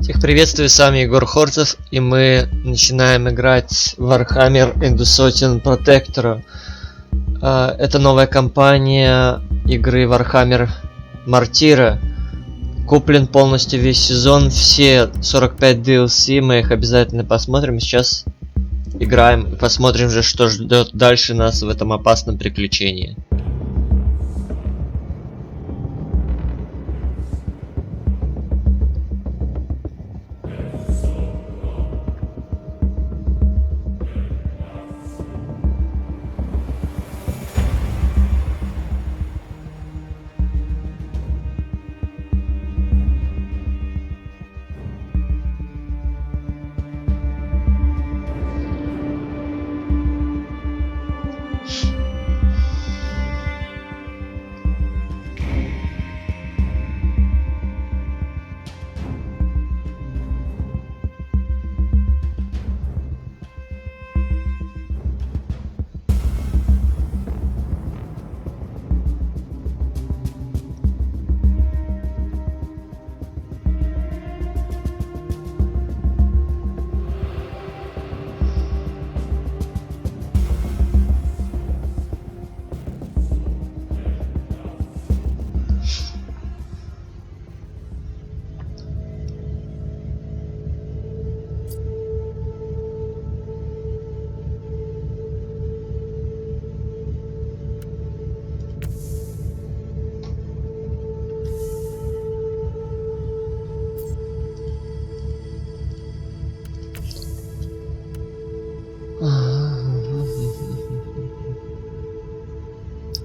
Всех приветствую, с вами Егор Хорцев, и мы начинаем играть в Warhammer Protector. Это новая кампания игры Warhammer Мортира. Куплен полностью весь сезон, все 45 DLC, мы их обязательно посмотрим. Сейчас играем и посмотрим же, что ждет дальше нас в этом опасном приключении.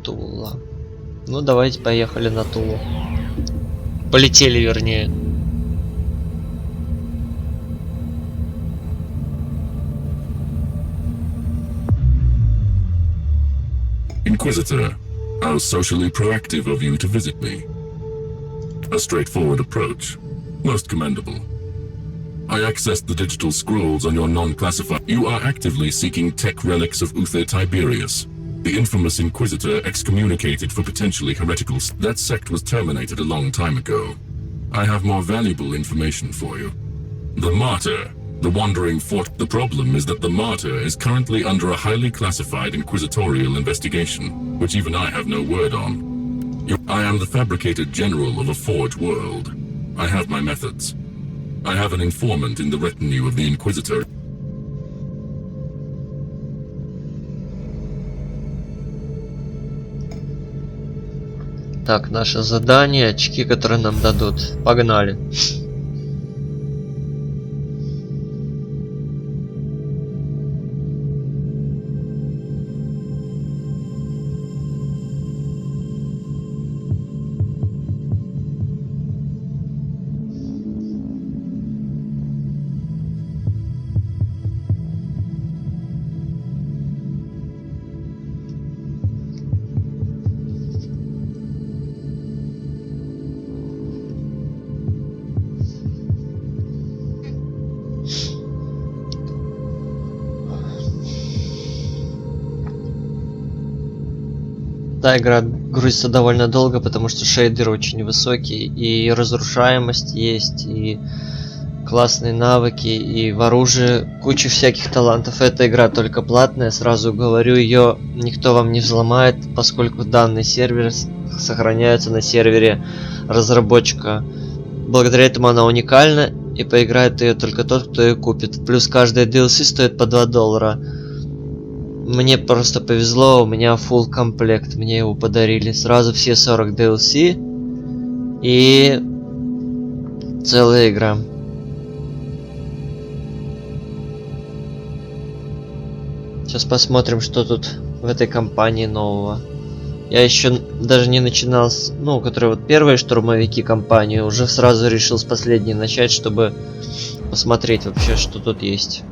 Тула. Ну давайте поехали на Тулу. Полетели, вернее. Inquisitor, how socially proactive of you to visit me. A straightforward approach, most commendable. I accessed the digital scrolls on your non-classified. You are actively seeking tech relics of Uther Tiberius, the infamous Inquisitor excommunicated for potentially heretical. That sect was terminated a long time ago. I have more valuable information for you. The Martyr, the wandering fort. The problem is that the Martyr is currently under a highly classified inquisitorial investigation, which even I have no word on. I am the fabricated general of a forged world. I have my methods. I have an informant in the retinue of the Inquisitor. Так, наше задание, очки, которые нам дадут. Погнали. Да, игра грузится довольно долго, потому что шейдеры очень высокие, и разрушаемость есть, и классные навыки, и в оружии куча всяких талантов. Эта игра только платная, сразу говорю, ее никто вам не взломает, поскольку данный сервер сохраняется на сервере разработчика. Благодаря этому она уникальна, и поиграет ее только тот, кто ее купит. Плюс каждая DLC стоит по $2. Мне просто повезло, у меня full комплект, мне его подарили сразу все 40 DLC и целая игра. Сейчас посмотрим, что тут в этой кампании нового. Я еще даже не начинал с, которые вот первые штурмовики кампании, уже сразу решил с последней начать, чтобы посмотреть вообще, что тут есть.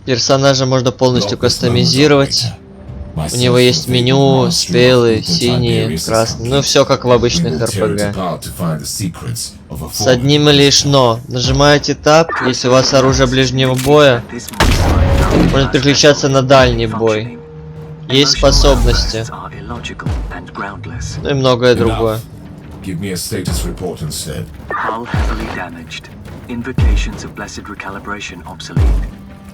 Персонажа можно полностью кастомизировать. У него есть меню, белые, синие, красные. Ну все как в обычных РПГ. С одним лишь но. Нажимаете Tab, если у вас оружие ближнего боя, можно переключаться на дальний бой. есть способности. Ну и многое другое. Give me a status report instead. Hull heavily damaged. Invocations of blessed recalibration obsolete.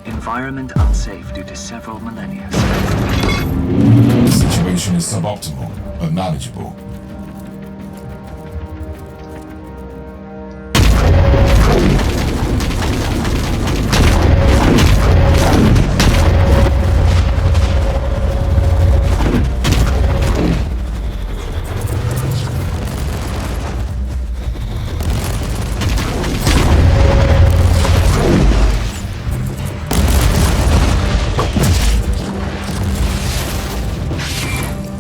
Environment unsafe due to several millennia. The situation is suboptimal, but manageable.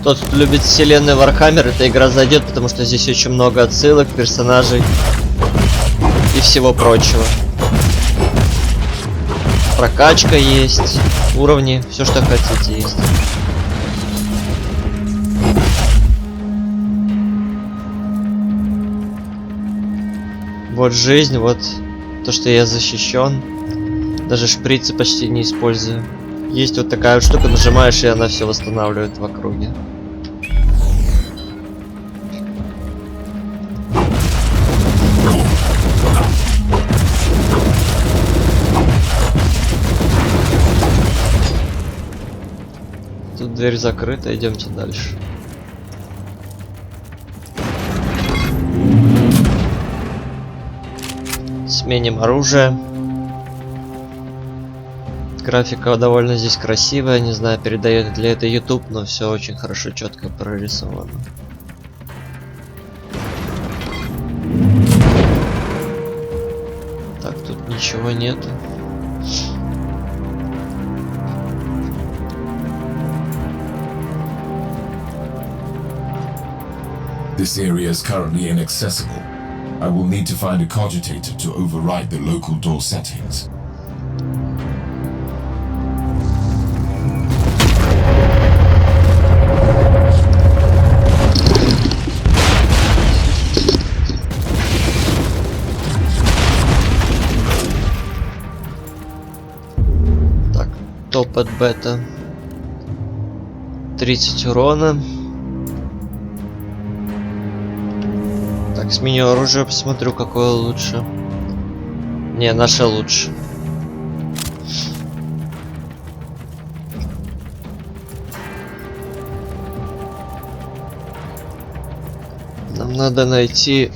Тот, кто любит вселенную Warhammer, эта игра зайдет, потому что здесь очень много отсылок, персонажей и всего прочего. Прокачка есть, уровни, все что хотите есть. Вот жизнь, вот то, что я защищен. Даже шприцы почти не использую. Есть вот такая вот штука, нажимаешь, и она все восстанавливает в округе. Тут дверь закрыта, идемте дальше. Сменим оружие. Графика довольно здесь красивая, не знаю, передает ли это YouTube, но все очень хорошо, четко прорисовано. Так, тут ничего нету. This area is currently inaccessible. I will need to find a cogitator to override the local door settings. Так, топ от бета. 30 урона. Так, сменю оружие, посмотрю, какое лучше. Не, наше лучше. Нам надо найти...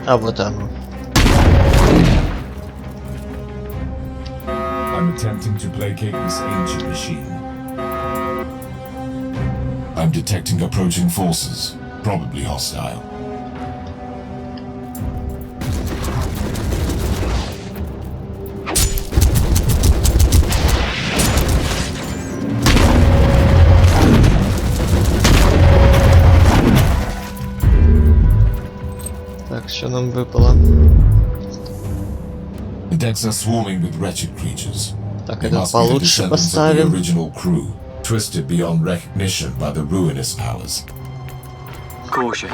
А вот оно. I'm attempting to placate this ancient machine. I'm detecting approaching forces, probably hostile. Так, что нам выпало? The decks are swarming with wretched creatures. Так, They это must be the получше descendants of the поставим. original crew, twisted beyond recognition by the ruinous powers. Caution.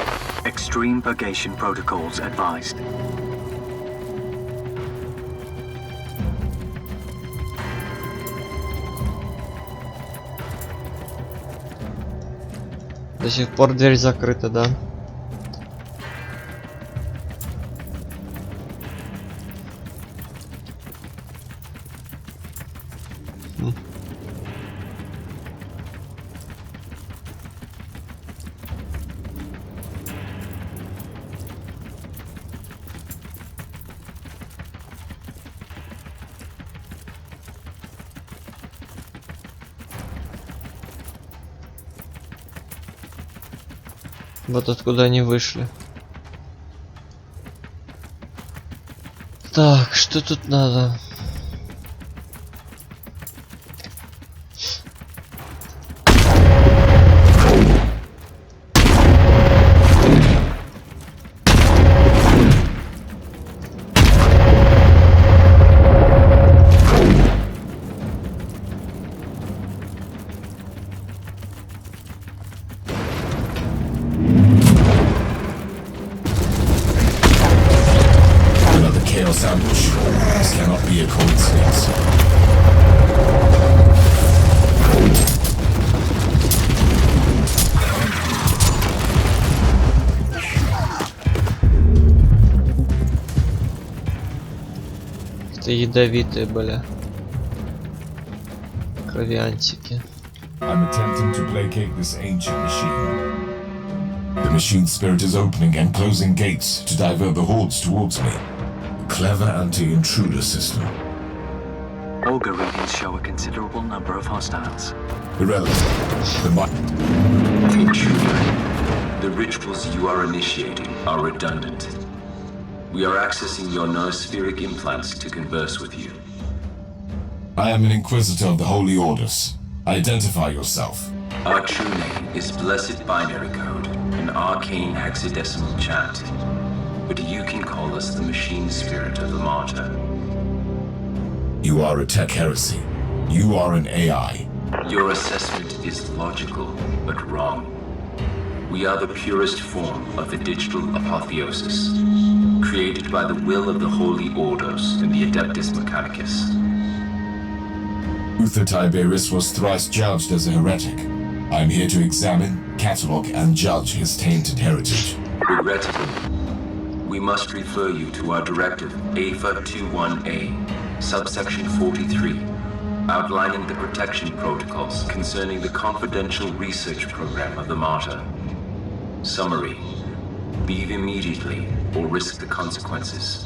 Extreme purgation protocols advised. До сих пор дверь закрыта, да? Вот откуда они вышли. Так, что тут надо? chaos ambush. This cannot be a coincidence. Это ядовитые были. Кровиантики. I'm attempting to placate this ancient machine. The machine spirit is opening and closing gates to divert the hordes towards me. A clever anti-intruder system. Augur readings show a considerable number of hostiles. Irrelevant. Intruder, the rituals you are initiating are redundant. We are accessing your noospheric implants to converse with you. I am an Inquisitor of the Holy Orders. Identify yourself. Our true name is Blessed Binary Code, an arcane hexadecimal chant. But you can call us the machine spirit of the martyr. You are a tech heresy. You are an AI. Your assessment is logical, but wrong. We are the purest form of the digital apotheosis, created by the will of the Holy Orders and the Adeptus Mechanicus. Uther Tiberius was thrice judged as a heretic. I am here to examine, catalogue, and judge his tainted heritage. Regrettably, we must refer you to our directive AFA 21A, subsection 43, outlining the protection protocols concerning the confidential research program of the martyr. Summary: leave immediately or risk the consequences.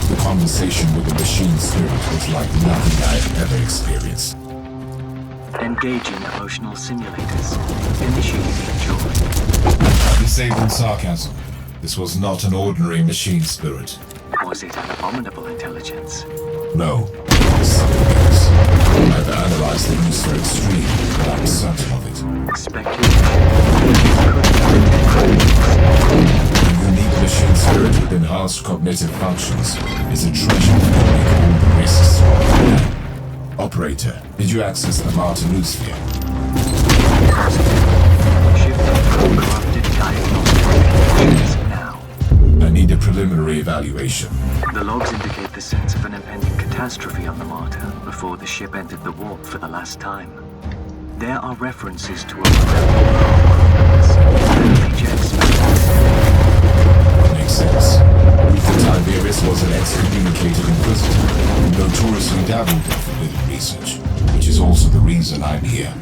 The conversation with the machine spirit was like nothing I have ever experienced. Engaging emotional simulators. Initiating joy. Disabling sarcasm. This was not an ordinary machine spirit. Was it an abominable intelligence? No, something else. I've analyzed the use for extreme, but I'm certain of it. Speculation. A unique machine spirit with enhanced cognitive functions is a treasure that can make all the races swallow. Operator, did you access the Martin Noosphere? Shifting from corrupted diagnostics now. I need a preliminary evaluation. The logs indicate the sense of an impending catastrophe on the Martyr before the ship entered the warp for the last time. There are references to a Makes sense. Uther Tiberius was an excommunicated Inquisitor who notoriously dabbled in forbidden research, which is also the reason I'm here.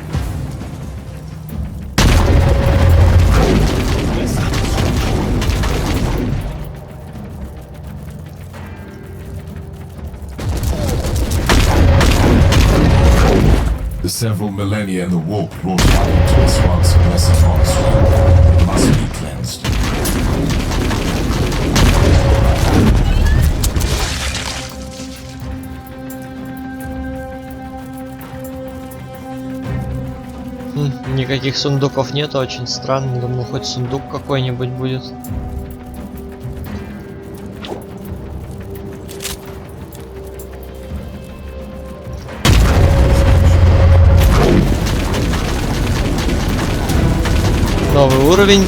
The several millennia in the warp brought havoc to this once blessed monastery. It must be cleansed. Никаких сундуков нету, очень странно. Думал, хоть сундук какой-нибудь будет. Новый уровень.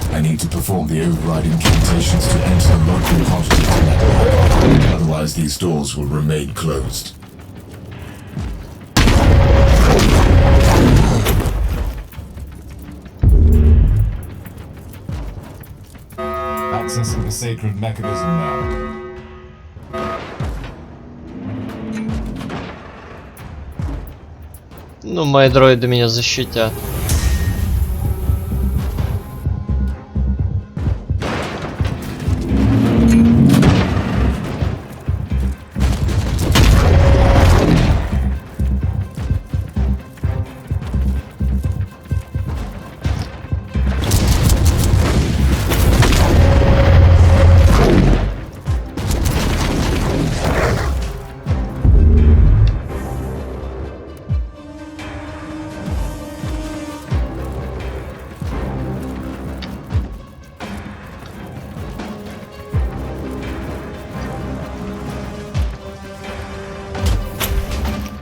I need to perform the override incantations to enter the local constituted network. Otherwise, these doors will remain closed. Accessing the sacred mechanism now. Ну, мои дроиды меня защитят.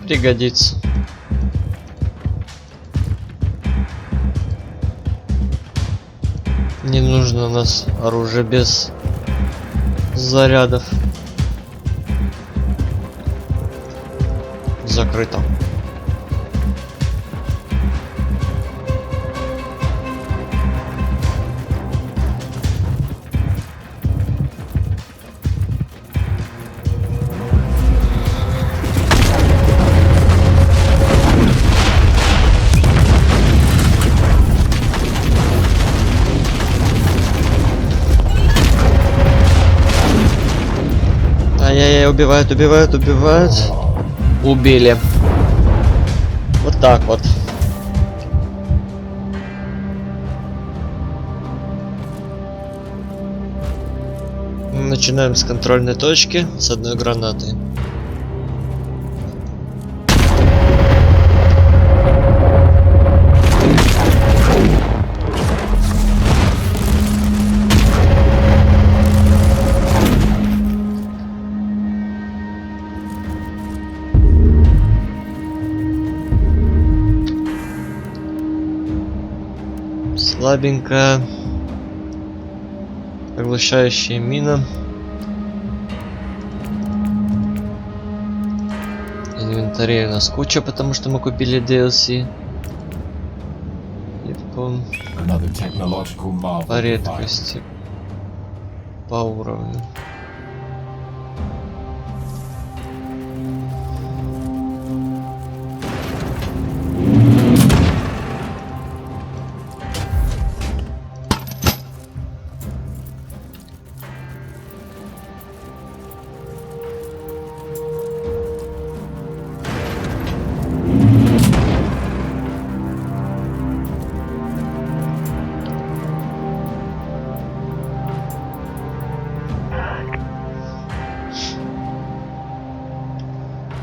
Пригодится. Не нужно у нас оружие без зарядов. Закрыто. Ай-яй-яй, убивают. Убили. Вот так вот. Начинаем с контрольной точки, с одной гранаты. Слабенькая. Оглушающая мина. Инвентарей у нас куча, потому что мы купили DLC. И по редкости. По уровню.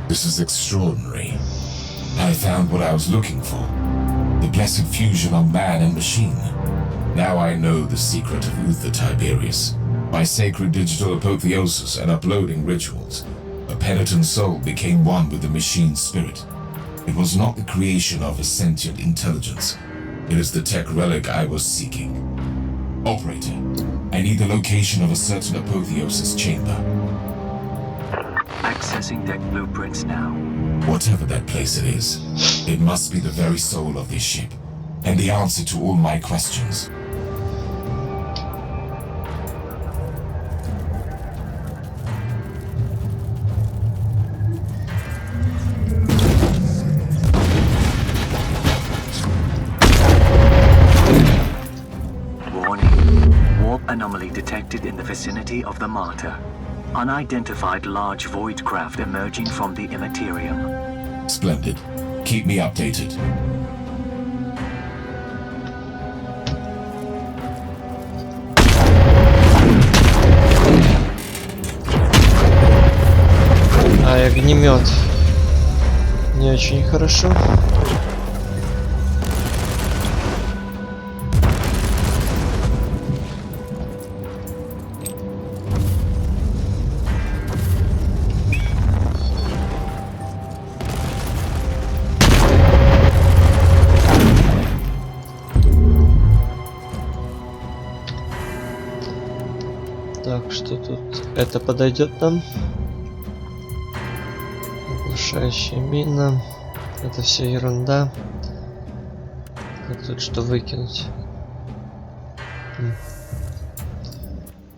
This is extraordinary. I found what I was looking for. The blessed fusion of man and machine. Now I know the secret of Uther Tiberius. By sacred digital apotheosis and uploading rituals, a penitent soul became one with the machine's spirit. It was not the creation of a sentient intelligence. It is the tech relic I was seeking. Operator, I need the location of a certain apotheosis chamber. Accessing deck blueprints now. Whatever that place it is, it must be the very soul of this ship, and the answer to all my questions. Warning. Warp anomaly detected in the vicinity of the Martyr. Unidentified large void craft emerging from the immaterium. Splendid. Keep me updated. А огнемет. Не очень хорошо. Так, что тут? Это подойдет нам? Оглушающая мина. Это все ерунда. Как тут что выкинуть?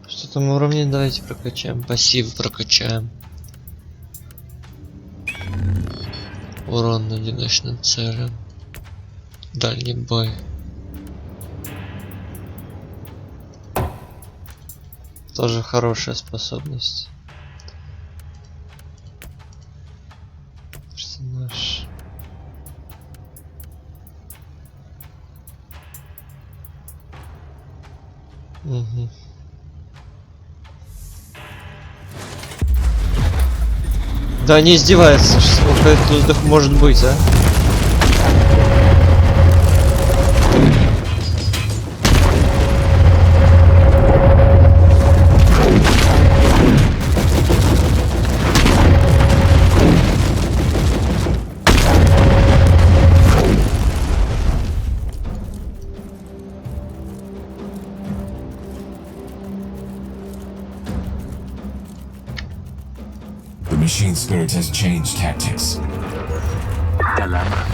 Что там уровни? Давайте прокачаем. Пассив прокачаем. Урон одиночным целям. Дальний бой. Тоже хорошая способность. Персонаж. Угу. Да не издевается, сколько это может быть, а? machine spirit has changed tactics. Dilemma.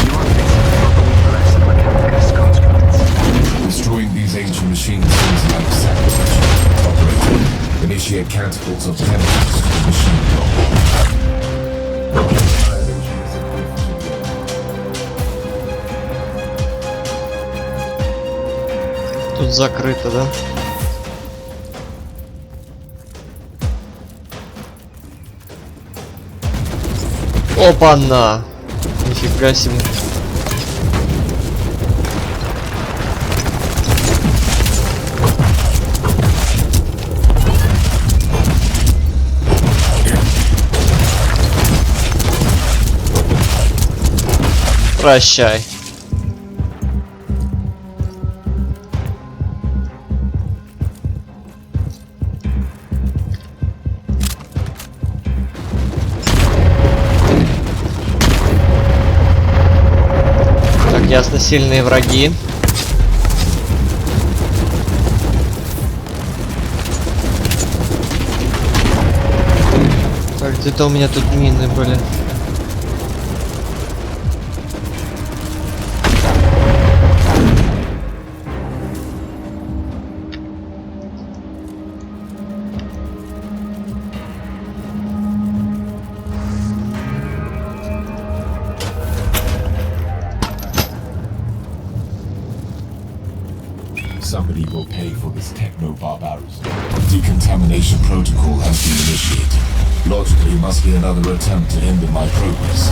You are facing probably less mechanicus constructs. Destroying these ancient machines seems like sacrilege. Operator, initiate canticles of penalties to the machine block. Тут закрыто, да? Опа-на! Нифига себе. Прощай. Ясно, сильные враги. Так, где-то у меня тут мины были. Somebody will pay for this techno-barbarism. Decontamination protocol has been initiated. Logically, it must be another attempt to hinder my progress.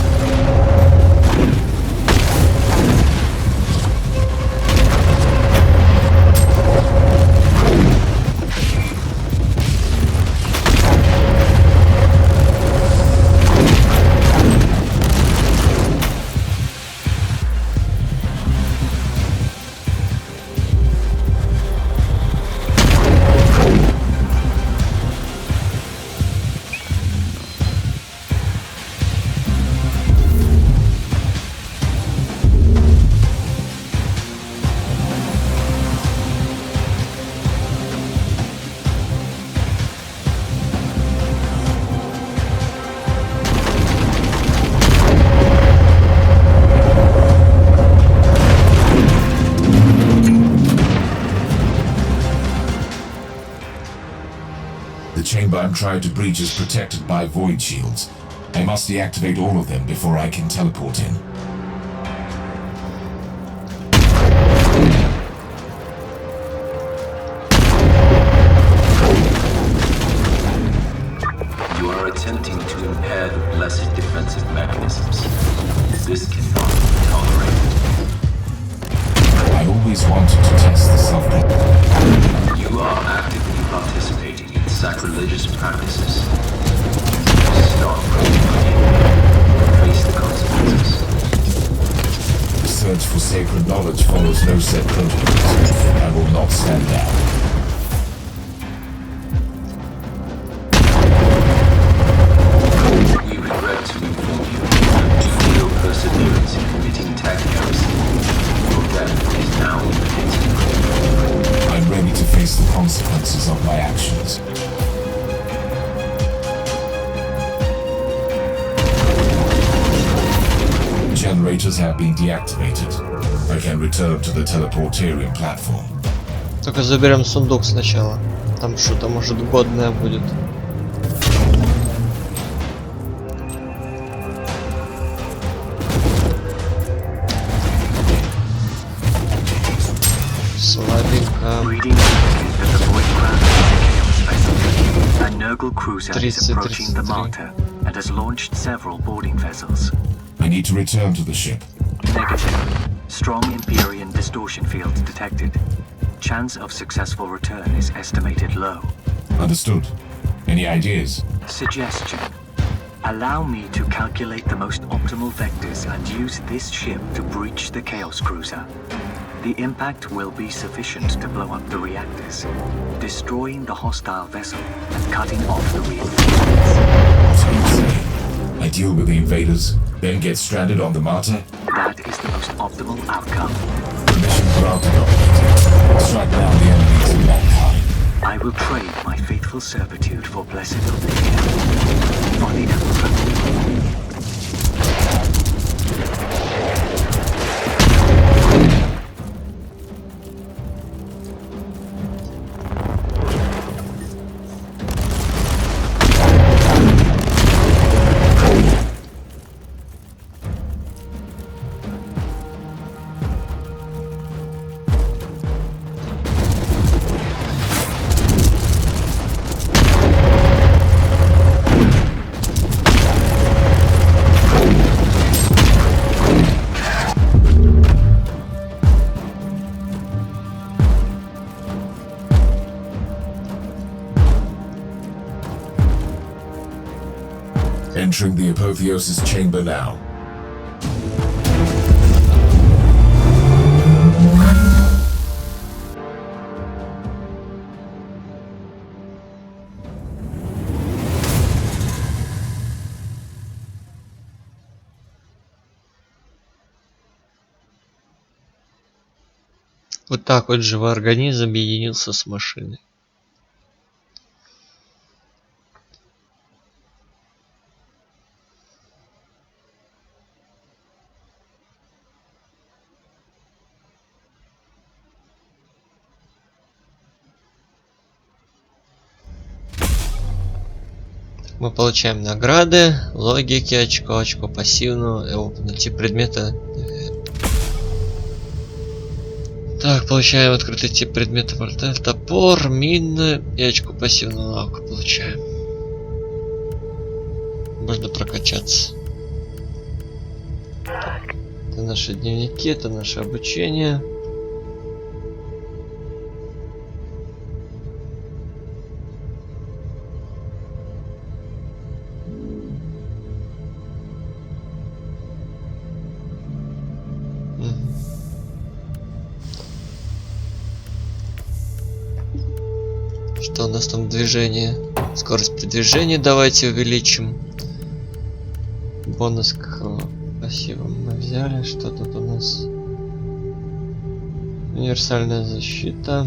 The chamber I'm trying to breach is protected by void shields. I must deactivate all of them before I can teleport in. You are attempting to impair the blessed defensive mechanisms. This cannot be tolerated. I always wanted to test the self-destruct. You are actively participating in sacrilegious practices. Stop. Face the consequences. The search for sacred knowledge follows no set protocols. I will not stand down. We regret to inform you that due to your perseverance in committing tag heresy, your death is now imminent. I'm ready to face the consequences of my actions. Generators have been deactivated. I can return to the teleportarium platform. Только заберем сундук сначала. Там что-то может годное будет. Слабенько. Reading indicated that the void craft is a chaos vessel. A Nurgle cruiser is approaching the 33. Martyr and has launched several boarding vessels. I need to return to the ship. Negative. Strong Empyrean distortion field detected. Chance of successful return is estimated low. Understood. Any ideas? Suggestion. Allow me to calculate the most optimal vectors and use this ship to breach the Chaos Cruiser. The impact will be sufficient to blow up the reactors, destroying the hostile vessel and cutting off the reinforcements. What do you say? I deal with the invaders, then get stranded on the Martyr? That is the most optimal outcome. Mission granted, operator. Strike down the enemies of mankind. I will trade my faithful servitude for blessed oblivion. Money down. Entering the apotheosis chamber now. Вот так вот живой организм объединился с машиной. Мы получаем награды, логики, очко пассивного, найти предмета. Так, получаем открытый тип предмета, порталь, топор, мины и очко пассивного навыка получаем. Можно прокачаться. Это наши дневники, это наше обучение. Что у нас там движение? Скорость передвижения давайте увеличим. Бонус к пассивам мы взяли. Что тут у нас? Универсальная защита.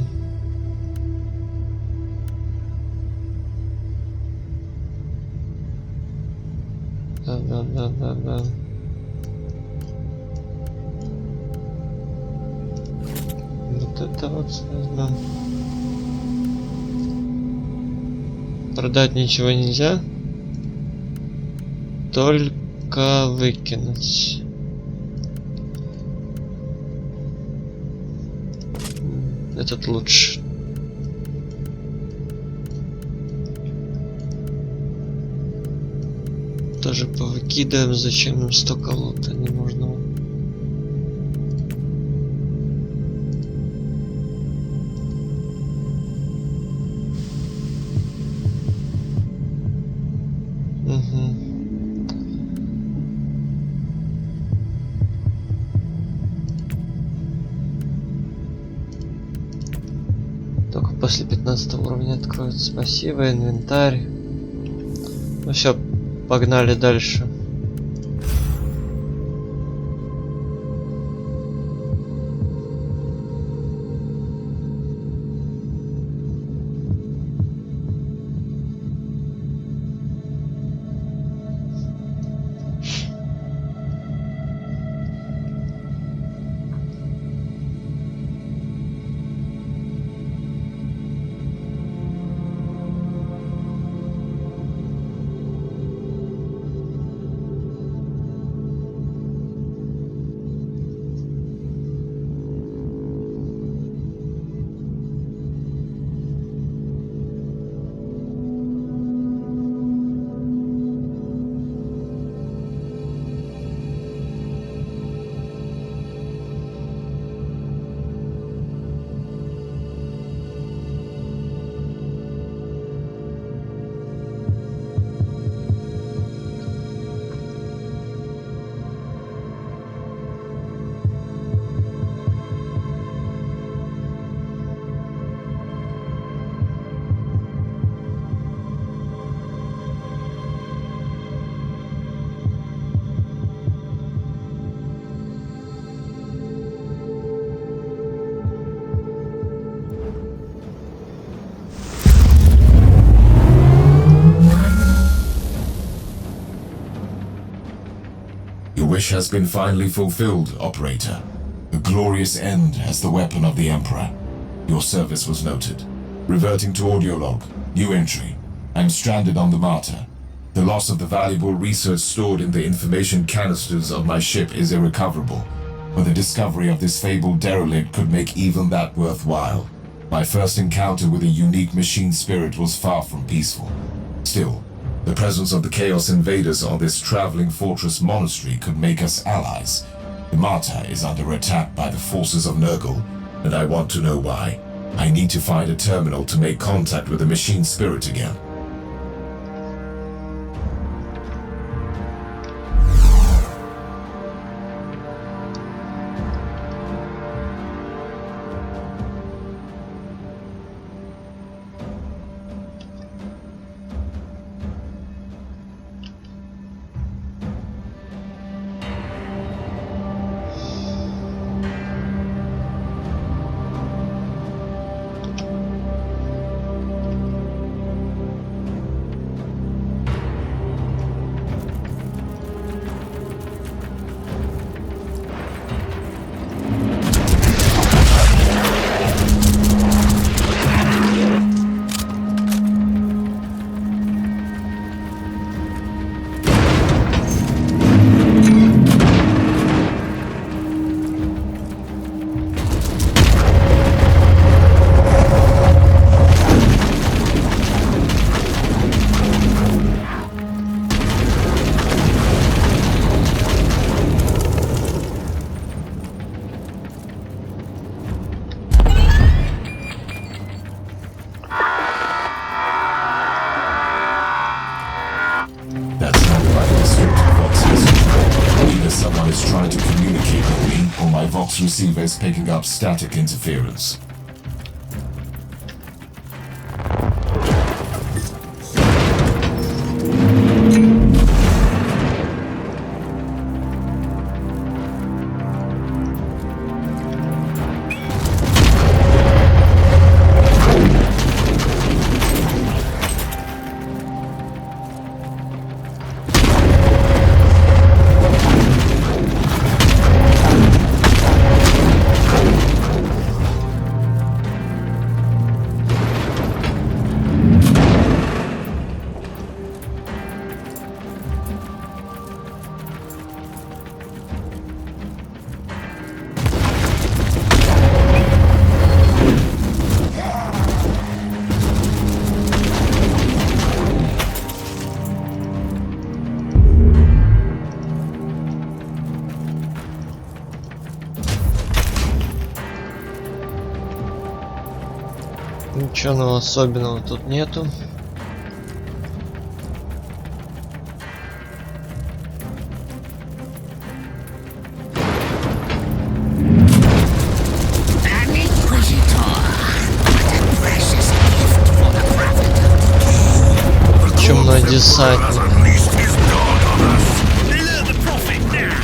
Да. Вот это вот возьмем. Продать ничего нельзя. Только выкинуть. Этот лучше. Тоже повыкидаем. Зачем нам столько лута ненужного? Только после 15 уровня откроется пассивы, инвентарь. Ну все, погнали дальше. wish has been finally fulfilled, operator. A glorious end as the weapon of the Emperor. Your service was noted. Reverting to audio log. New entry. I'm stranded on the Martyr. The loss of the valuable research stored in the information canisters of my ship is irrecoverable, but the discovery of this fabled derelict could make even that worthwhile. My first encounter with a unique machine spirit was far from peaceful. Still, the presence of the Chaos Invaders on this traveling fortress monastery could make us allies. The Martyr is under attack by the forces of Nurgle, and I want to know why. I need to find a terminal to make contact with the machine spirit again. Receiver is picking up static interference. Ничего особенного тут нету. An Inquisitor, what a precious gift for the crafted. Чумной десантник. Unleashed his dog on us. Alert the prophet now.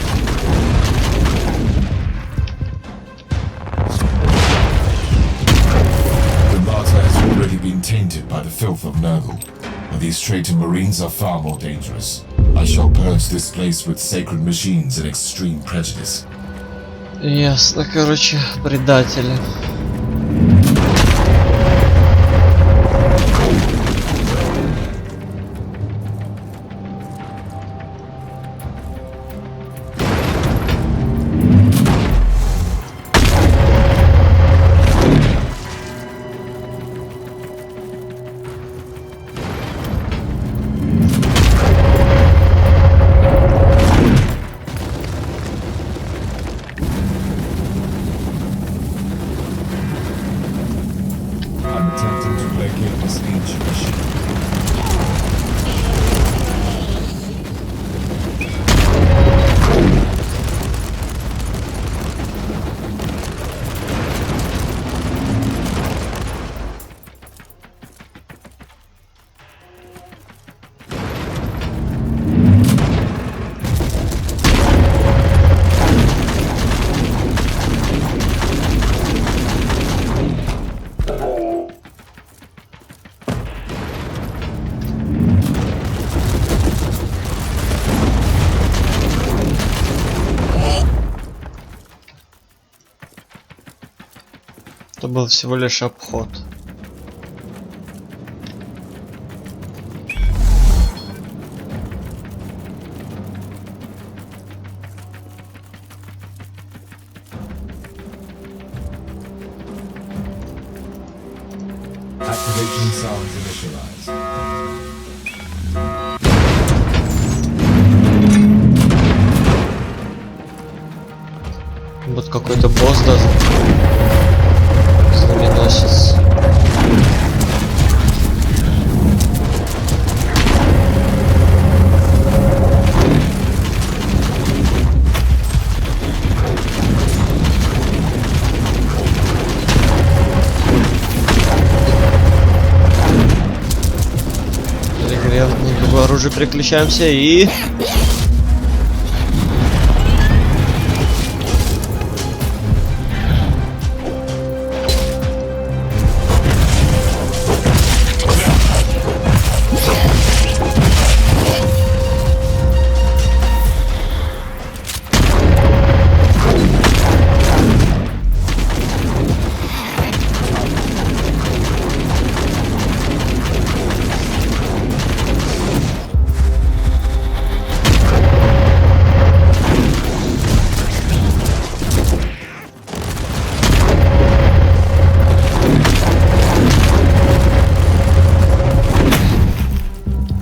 The Martyr has already been tainted by the filth of Nurgle, but these traitor marines are far more dangerous. I shall purge this place with sacred machines and extreme prejudice. Ясно, короче, предатели. I'm attempting to locate this ancient machine. был всего лишь обход. Activation sounds initialized. Вот какой-то босс даже. Знаменосец. На другое оружие переключаемся и...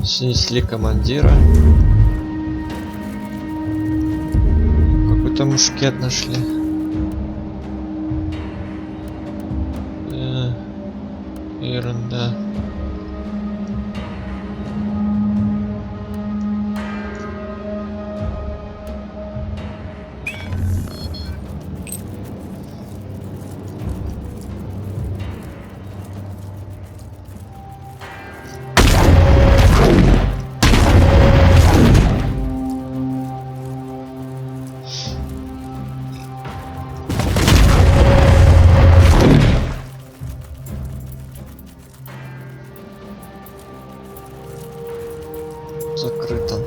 Снесли командира. Какой-то мушкет нашли. Ерунда. Закрыто.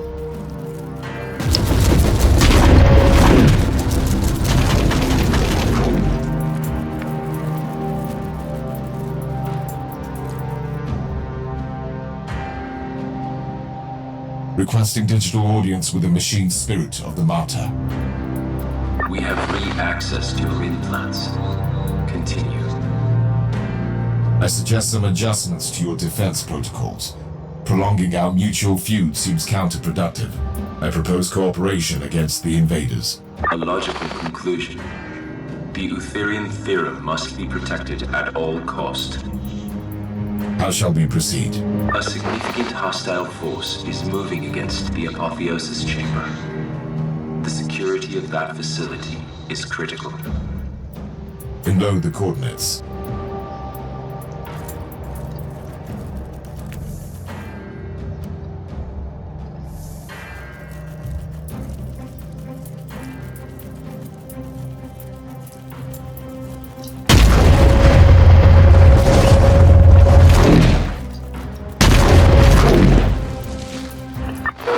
Requesting digital audience with the machine spirit of the martyr. We have re-accessed your implants. Continue. I suggest some adjustments to your defense protocols. Prolonging our mutual feud seems counterproductive. I propose cooperation against the invaders. A logical conclusion. The Utherian theorem must be protected at all cost. How shall we proceed? A significant hostile force is moving against the Apotheosis Chamber. The security of that facility is critical. Below the coordinates.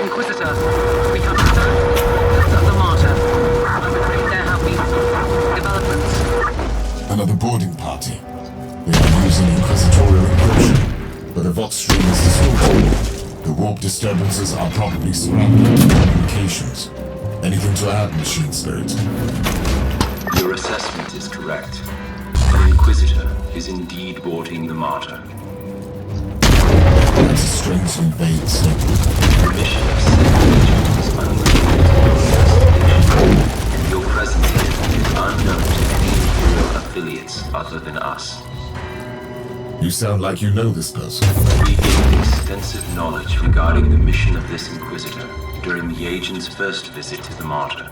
Inquisitor, we have the martyr. I'm afraid there have been developments. Another boarding party. They are using inquisitorial encryption, but the Vox stream is distorted. The warp disturbances are probably scrambling communications. Anything to add, machine spirit? Your assessment is correct. An Inquisitor is indeed boarding the martyr. That's a strangely vague statement. The mission of Civilization is unrelated. Your presence here is unknown to any Imperial affiliates other than us. You sound like you know this person. We gained extensive knowledge regarding the mission of this Inquisitor during the agent's first visit to the martyr.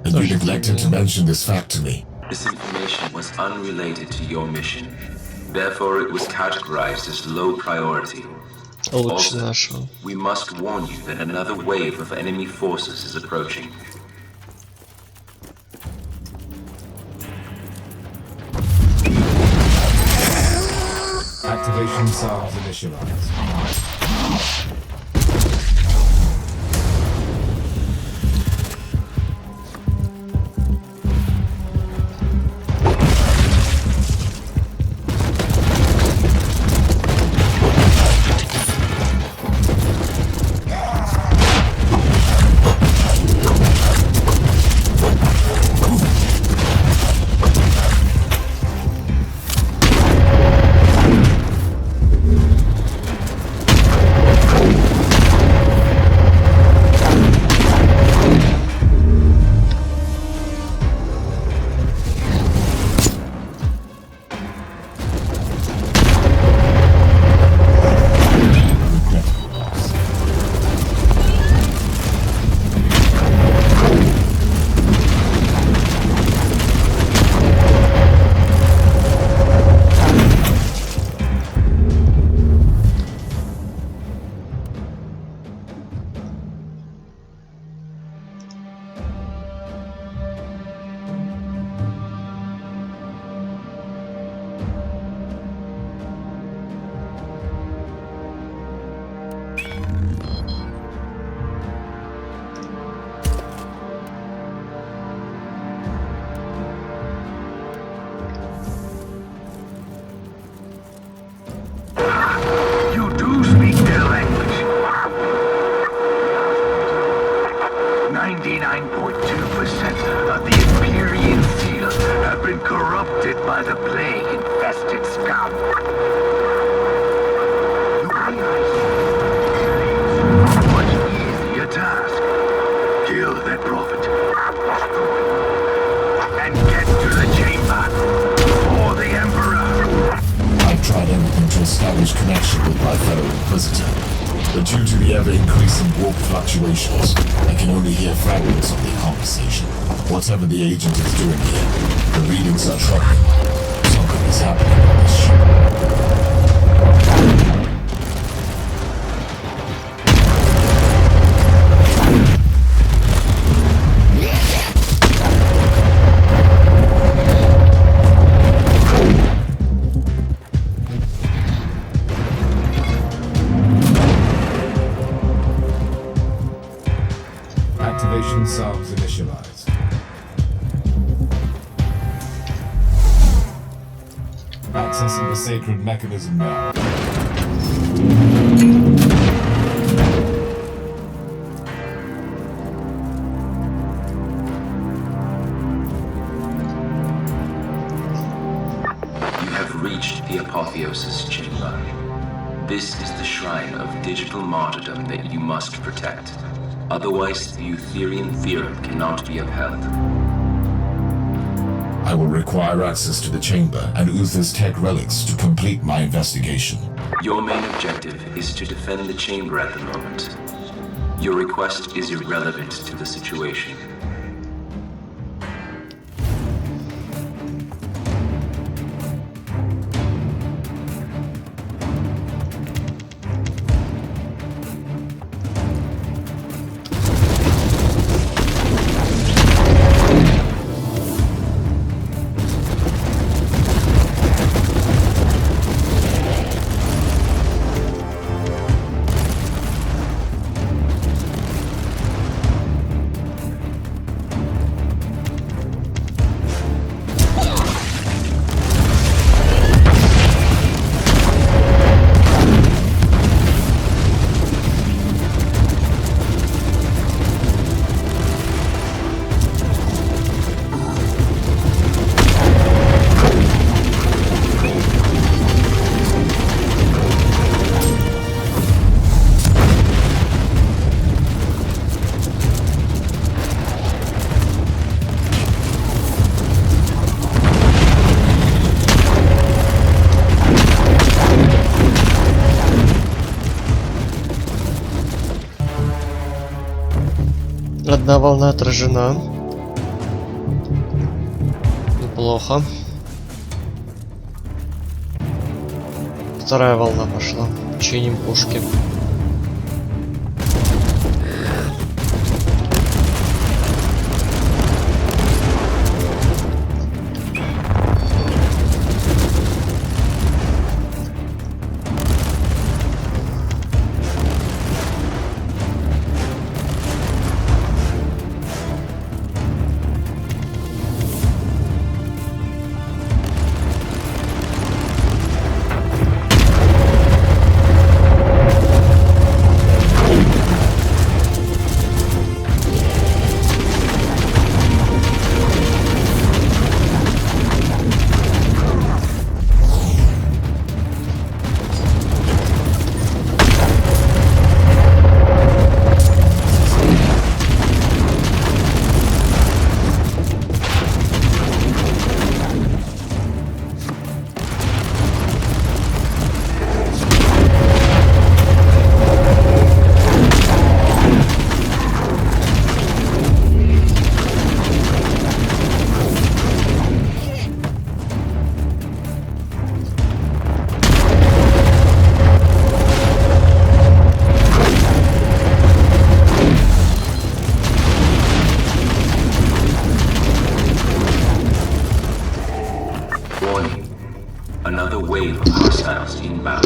And you neglected to mention this fact to me. This information was unrelated to your mission. Therefore, it was categorized as low priority. Лучше Also, нашего. we must warn you that another wave of enemy forces is approaching. Activation sounds initialized. I've tried everything to establish connection with my fellow Inquisitor. But due to the ever-increasing warp fluctuations, I can only hear fragments of their conversation. Whatever the agent is doing here, the readings are troubling. Something is happening on this ship. Activation sounds initialized. Accessing the sacred mechanism now. You have reached the Apotheosis Chamber. This is the shrine of digital martyrdom that you must protect. Otherwise, the Eutherian theorem cannot be upheld. I will require access to the chamber and Uther's tech relics to complete my investigation. Your main objective is to defend the chamber at the moment. Your request is irrelevant to the situation. Одна волна отражена. Неплохо. Вторая волна пошла. Чиним пушки. Another wave of hostiles inbound.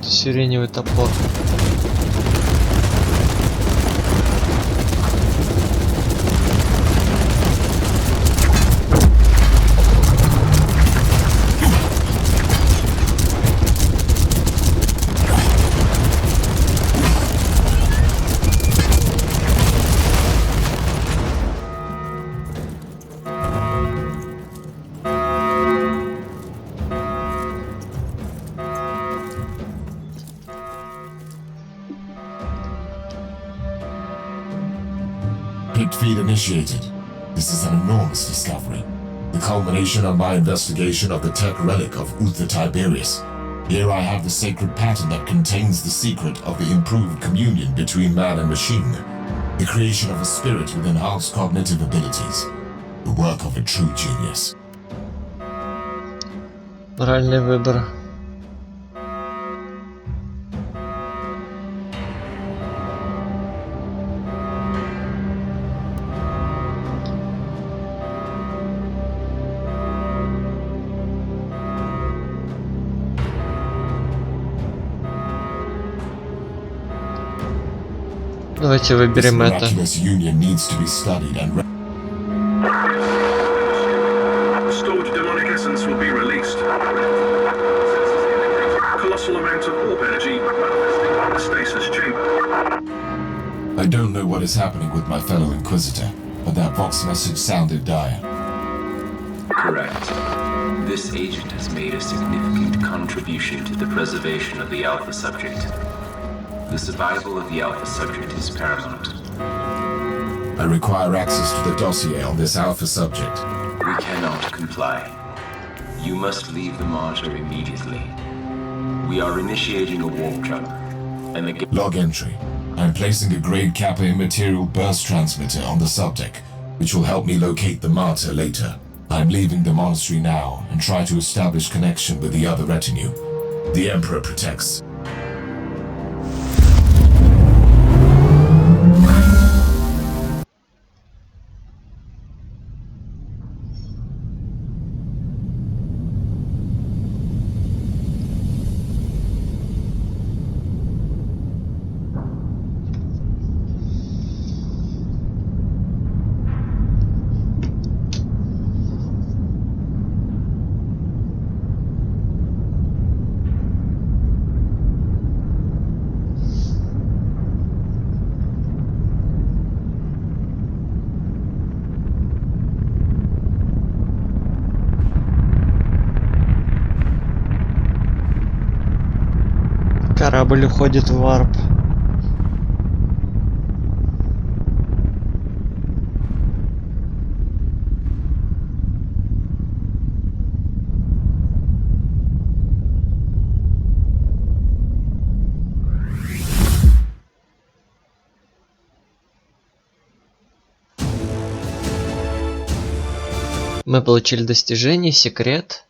какой-то сиреневый топор. Picked feed initiated. This is an enormous discovery. The culmination of my investigation of the tech relic of Uther Tiberius. Here I have the sacred pattern that contains the secret of the improved communion between man and machine. The creation of a spirit with enhanced cognitive abilities. The work of a true genius. Моральный выбор. Давайте выберем This это. miraculous union needs to be studied and Stored demonic essence will be released. Colossal amount of warp energy manifesting in the stasis chamber. I don't know what is happening with my fellow Inquisitor, but that Vox message sounded dire. Correct. This agent has made a significant contribution to the preservation of the Alpha subject. The survival of the Alpha subject is paramount. I require access to the dossier on this Alpha subject. We cannot comply. You must leave the martyr immediately. We are initiating a warp jump, and the Log entry. I'm placing a grade Kappa immaterial burst transmitter on the subject, which will help me locate the martyr later. I'm leaving the monastery now and try to establish connection with the other retinue. The Emperor protects. Корабль уходит в варп. Мы получили достижение, секрет.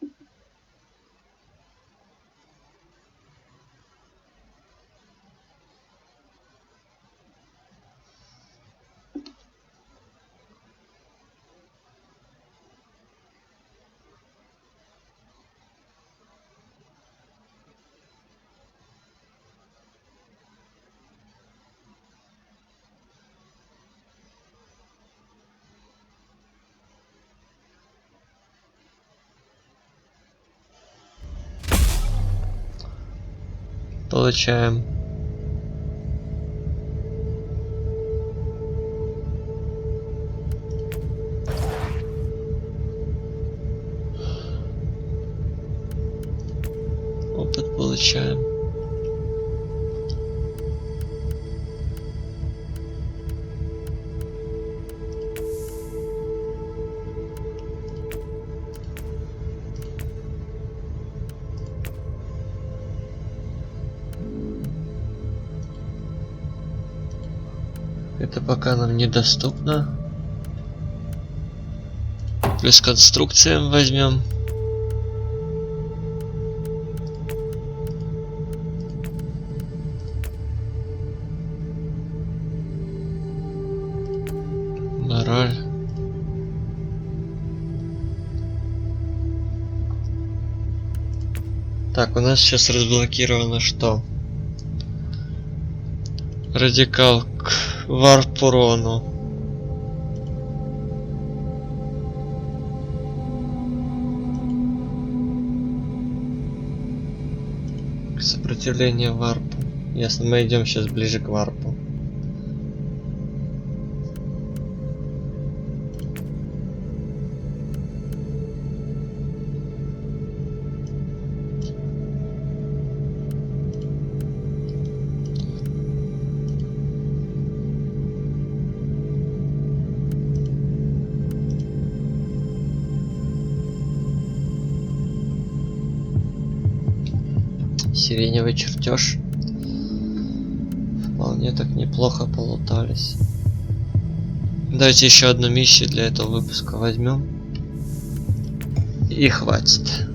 Получаем. Опыт получаем. Это пока нам недоступно. Плюс конструкциям возьмем. Мораль. Так, у нас сейчас разблокировано что? Радикал к варп урону. Сопротивление варпу. Ясно, мы идем сейчас ближе к варпу. Сиреневый чертеж. Вполне так неплохо полутались. Давайте еще одну миссию для этого выпуска возьмем. И хватит.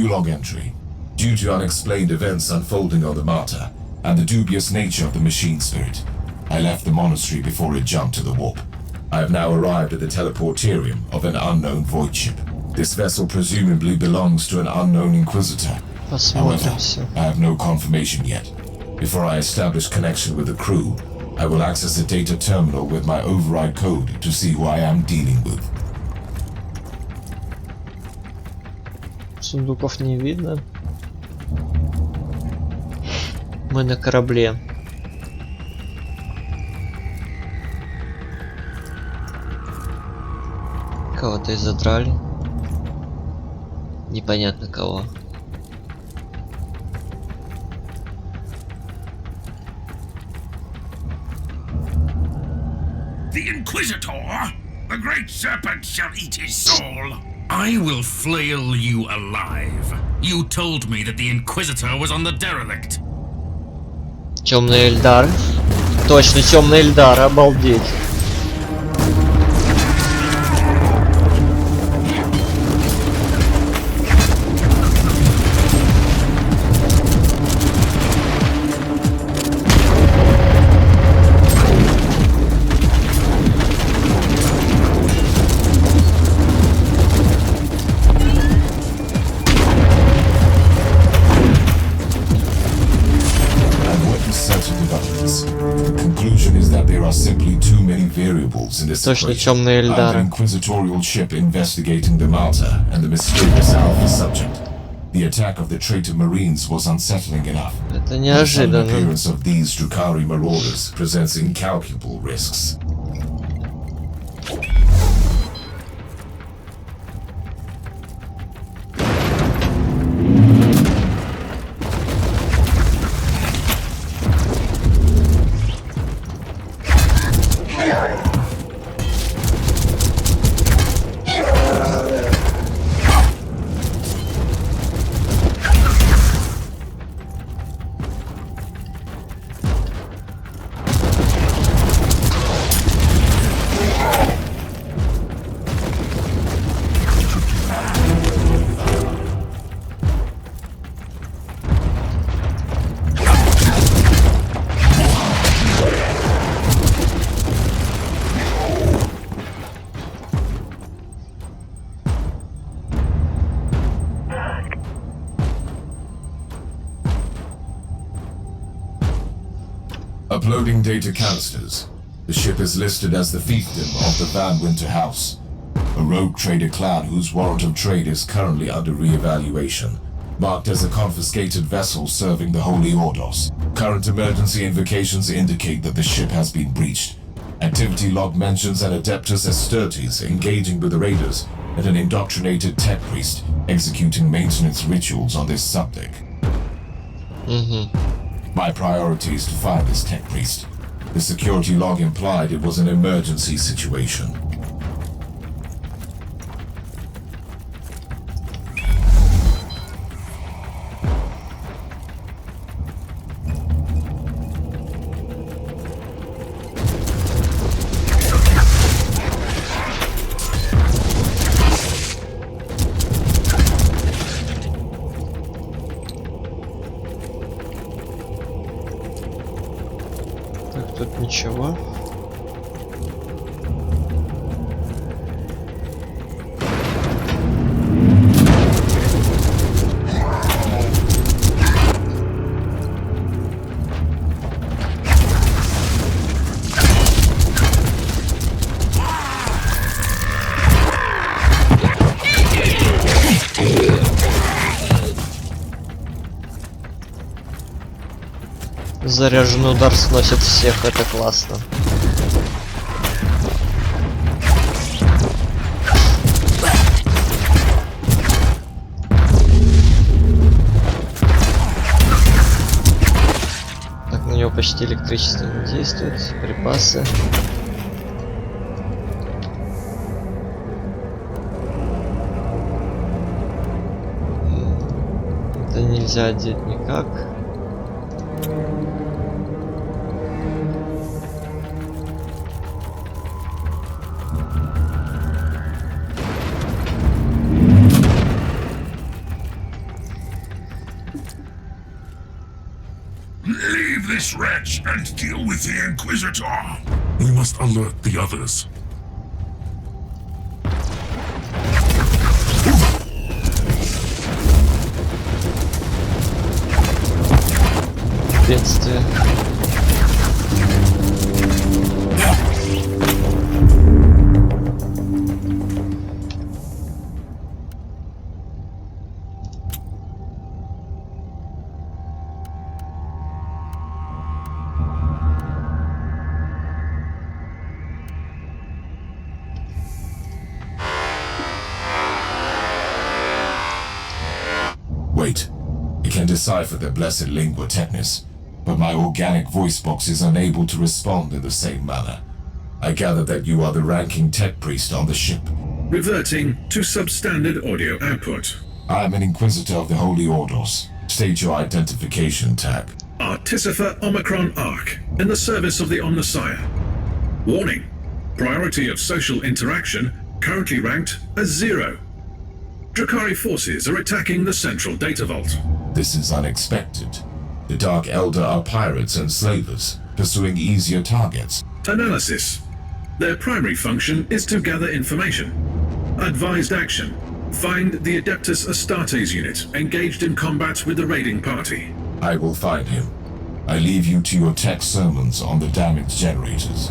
Log entry. Due to unexplained events unfolding on the Martyr and the dubious nature of the machine spirit, I left the monastery before it jumped to the warp. I have now arrived at the teleporterium of an unknown void ship. This vessel presumably belongs to an unknown Inquisitor. However, I have no confirmation yet. Before I establish connection with the crew, I will access the data terminal with my override code to see who I am dealing with. Сундуков не видно. Мы на корабле. Кого-то и задрали. Непонятно кого. The Inquisitor! The great serpent shall eat his soul! I will flail you alive. You told me that the Inquisitor was on the derelict. Темный Эльдар. Точно, темный Эльдар, обалдеть. Точно темный Эльдар. An inquisitorial ship investigating the Martyr and the mysterious Alpha subject. The attack of the traitor Marines was unsettling enough. Это неожиданно. The appearance of these Drukari marauders presents incalculable risks. Uploading data canisters. The ship is listed as the fiefdom of the Van Winter House, a rogue trader clan whose warrant of trade is currently under re-evaluation, marked as a confiscated vessel serving the Holy Ordos. Current emergency invocations indicate that the ship has been breached. Activity log mentions an Adeptus Astartes engaging with the raiders and an indoctrinated tech priest executing maintenance rituals on this subdeck. My priority is to find this tech priest. The security log implied it was an emergency situation. Тут ничего. Заряженный удар сносит всех, это классно. Так, на него почти электричество не действует. Припасы. Это нельзя одеть никак. Leave this wretch and deal with the Inquisitor. We must alert the others. Бедствие. Wait, I can decipher the blessed lingua technis, but my organic voice box is unable to respond in the same manner. I gather that you are the ranking tech priest on the ship. Reverting to substandard audio output. I am an Inquisitor of the Holy Ordos. State your identification tag. Artificer Omicron Arc, in the service of the Omnissiah. Warning. Priority of social interaction currently ranked as 0. Drakari forces are attacking the central data vault. This is unexpected. The Dark Elder are pirates and slavers, pursuing easier targets. Analysis. Their primary function is to gather information. Advised action. Find the Adeptus Astartes unit engaged in combat with the raiding party. I will find him. I leave you to your tech sermons on the damage generators.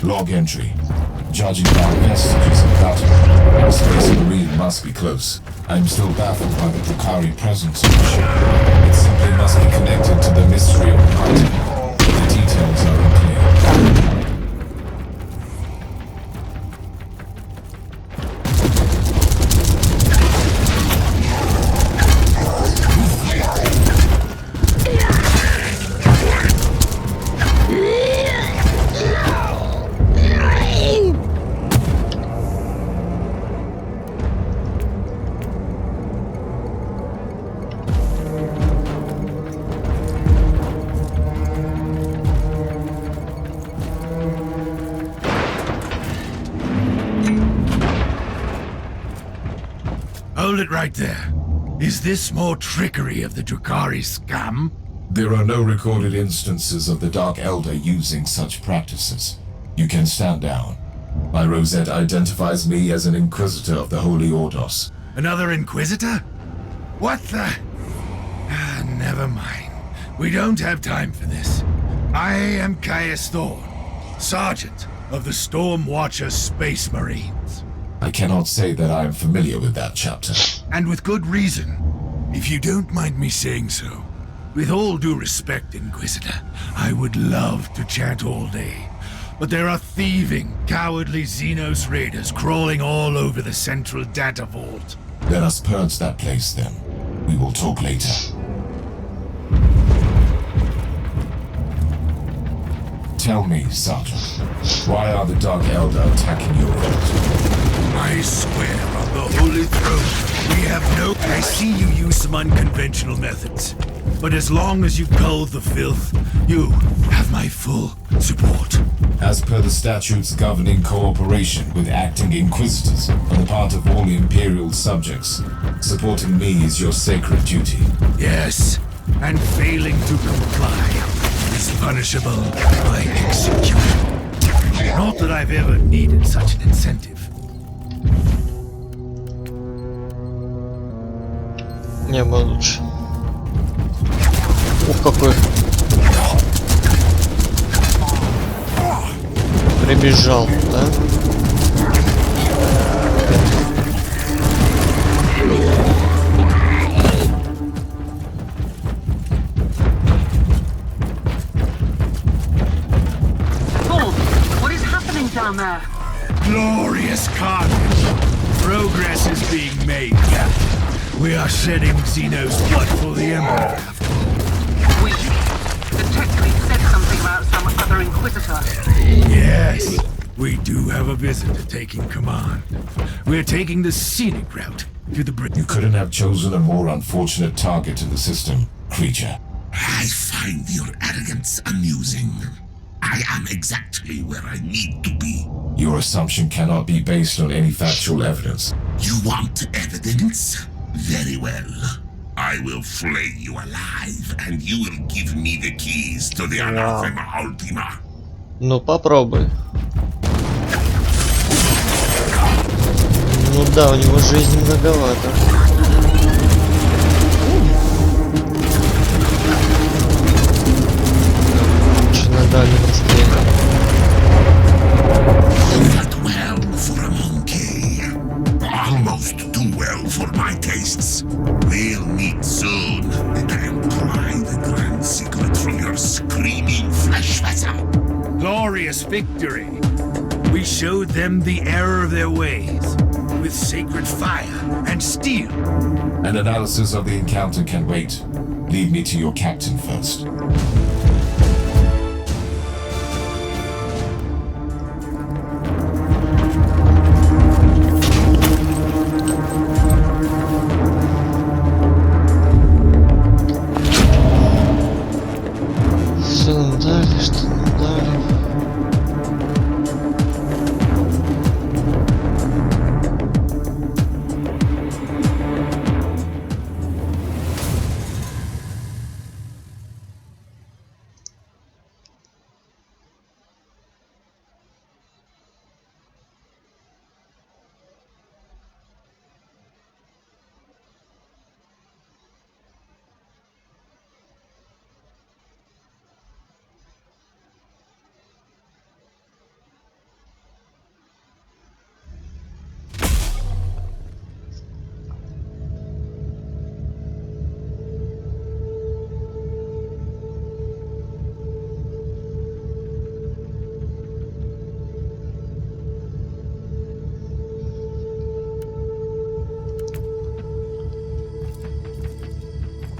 Log entry. Judging by vestiges of battle, the Space Marine must be close. I'm still baffled by the Drakari presence on the ship. It simply must be connected to the mystery of the party. The details are unclear. it right there. Is this more trickery of the Drakari scam? There are no recorded instances of the Dark Elder using such practices. You can stand down. My rosette identifies me as an Inquisitor of the Holy Ordos. Another Inquisitor? What the... never mind. We don't have time for this. I am Caius Thorne, Sergeant of the Storm Watcher Space Marines. I cannot say that I am familiar with that chapter. And with good reason, if you don't mind me saying so. With all due respect, Inquisitor, I would love to chat all day. But there are thieving, cowardly Xenos raiders crawling all over the central data vault. Let us purge that place then. We will talk later. Tell me, Sergeant, why are the Dark Elder attacking your vault? I swear on the Holy Throne, we have no... I see you use some unconventional methods. But as long as you cull the filth, you have my full support. As per the statutes governing cooperation with acting Inquisitors on the part of all Imperial subjects, supporting me is your sacred duty. Yes, and failing to comply is punishable by execution. Not that I've ever needed such an incentive. Не, мы лучше. Ух, какой. Прибежал, да? What is happening down there? Glorious carnage. Progress is being made. We are shedding Xeno's blood for the Emperor. We. The tech lead said something about some other Inquisitor. Yes, we do have a visitor taking command. We're taking the scenic route to the bridge. You couldn't have chosen a more unfortunate target in the system, creature. I find your arrogance amusing. I am exactly where I need to be. Your assumption cannot be based on any factual evidence. You want evidence? Very well. I will flay you alive, and you will give me the keys to the Anathema Ultima. Ну попробуй. Ну да, у него жизни многовато. Лучше на дальнем расстоянии. Not well for a monkey. Almost too well for my tastes. We'll meet soon, and I'll pry the grand secret from your screaming flesh vessel. Glorious victory. We showed them the error of their ways with sacred fire and steel. An analysis of the encounter can wait. Lead me to your captain first. Что нам дали, что нам дали?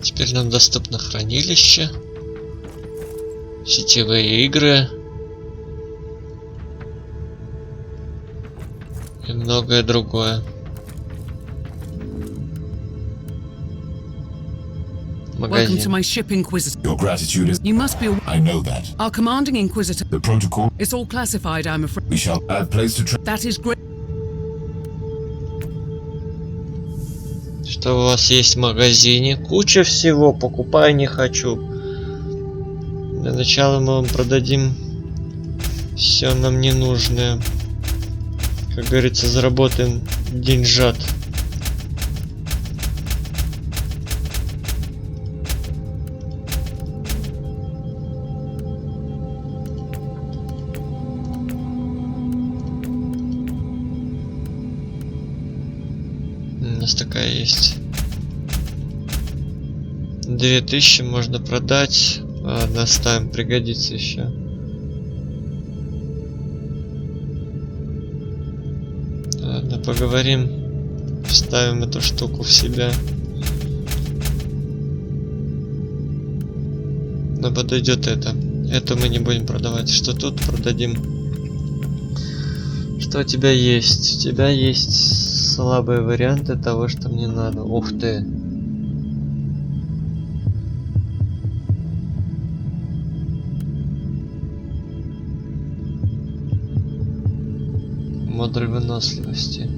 Теперь нам доступно хранилище, сетевые игры и многое другое. Welcome to my ship, Inquisitor. Your gratitude is... You must be... I know that. Our commanding Inquisitor... The protocol... It's all classified, I'm afraid. We shall have place to... That is great. Что у вас есть в магазине? Куча всего, покупай не хочу. Для начала мы вам продадим все нам ненужное. Как говорится, заработаем деньжат. У нас такая есть. 2000 можно продать. Ладно, оставим, пригодится еще. Ладно, поговорим. Вставим эту штуку в себя. Но подойдет это. Это мы не будем продавать. Что тут продадим? Что у тебя есть? У тебя есть слабые варианты того, что мне надо. Ух ты. Модуль выносливости.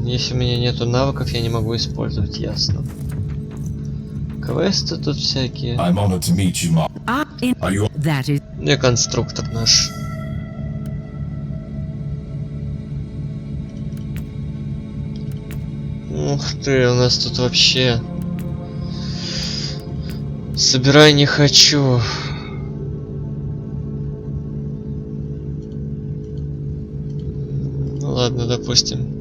Если у меня нету навыков, я не могу использовать, ясно. Квесты тут всякие. Не конструктор наш. Ух ты, у нас тут вообще... Собирай не хочу. Ну ладно, допустим.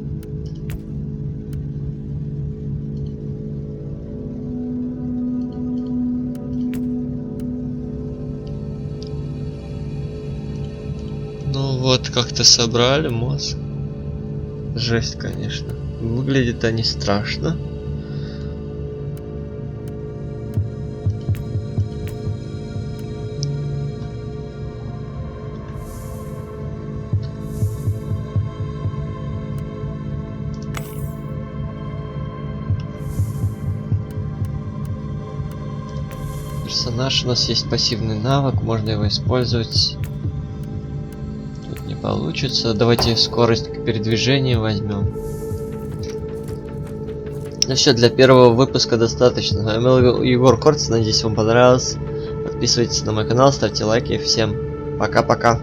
Ну вот, как-то собрали мозг. Жесть, конечно. Выглядит они страшно. Персонаж, у нас есть пассивный навык, можно его использовать. Тут не получится. Давайте скорость передвижения возьмем. Ну все, для первого выпуска достаточно. С вами был Егор Корц, надеюсь, вам понравилось. Подписывайтесь на мой канал, ставьте лайки. Всем пока-пока.